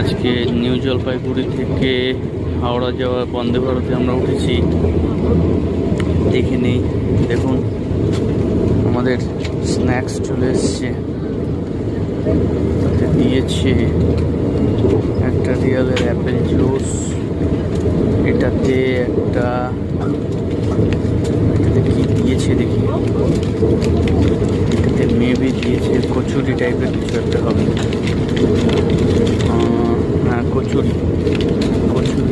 আজকে নিউ জলপাইগুড়ি থেকে হাওড়া যাওয়ার বন্দে ভারতে আমরা উঠেছি। দেখে নেই, দেখুন আমাদের স্ন্যাক্স চলে এসছে। তাতে দিয়েছে একটা রিয়ালের অ্যাপেল জুস, এটাতে কি দিয়েছে দেখি, এটাতে মেবি দিয়েছে কচুরি টাইপের কিছু একটা হবে। হ্যাঁ, কচুরি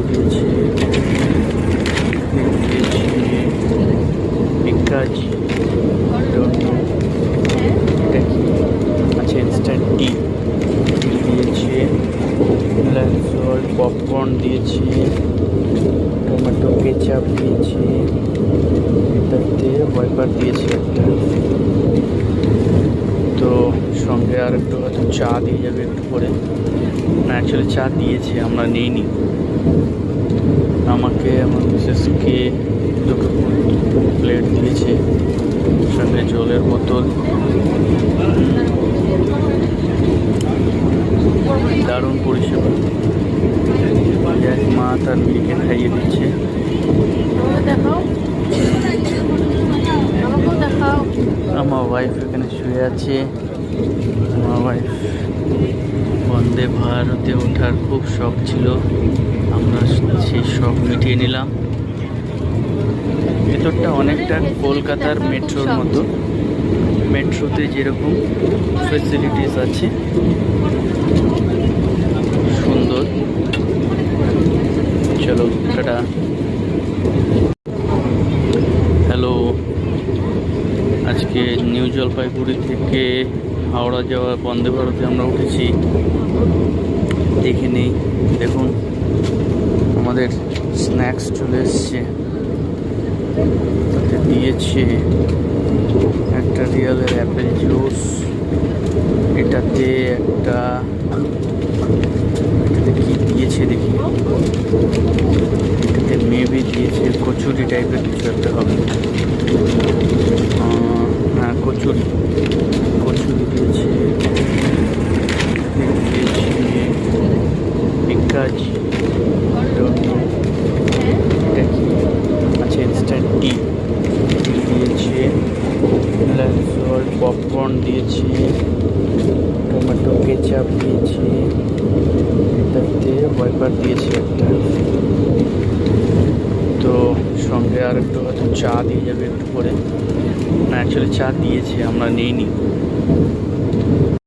দিয়েছে, পিকাজি, এটা কি আচ্ছা, ইনস্ট্যান্ট টি দিয়েছে, সল্ট, পপকর্ন দিয়েছে, টমেটো কেচাপ দিয়েছে, এটাতে ওয়াইপার দিয়েছে একটা। তো সঙ্গে আর একটু হয়তো চা দিয়ে যাবে একটু পরে। না, অ্যাকচুয়ালি চা দিয়েছে, আমরা নিইনি। আমাকে আমার মিসেসকে দুটো প্লেট দিয়েছে, সঙ্গে জলের বোতল। দারুণ পরিষেবা। এক মা তার মেয়েকে খাইয়ে দিচ্ছে। আমার ওয়াইফ এখানে শুয়ে আছে। আমার ওয়াইফ বন্দে ভারতে ওঠার খুব শখ ছিল, আমরা সেই শখ মিটিয়ে নিলাম। ভেতরটা অনেকটা কলকাতার মেট্রোর মতো, মেট্রোতে যেরকম ফেসিলিটিস আছে, সুন্দর। চলো টাটা। হ্যালো, আজকে নিউ জলপাইগুড়ি থেকে হাওড়া যাওয়ার বন্দে ভারতে আমরা উঠেছি। দেখে নেই, দেখুন আমাদের স্ন্যাক্স চলে এসছে। তাতে দিয়েছে একটা রিয়ালের অ্যাপেল জুস, এটাতে কি দিয়েছে দেখি, এটাতে মেবি দিয়েছে কচুরি টাইপের কিছু একটা হবে। হ্যাঁ, কচুরি দিয়েছে, পিকাজি, এটা কি আচ্ছা, ইনস্ট্যান্ট টি দিয়েছে, সল্ট, পপকর্ন দিয়েছে, টমেটো কেচাপ দিয়েছে, এটাতে ওয়াইপার দিয়েছে একটা। তো সঙ্গে আর একটু হয়তো চা দিয়ে যাবে একটু পরে। না, অ্যাকচুয়ালি চা দিয়েছে, আমরা নিইনি।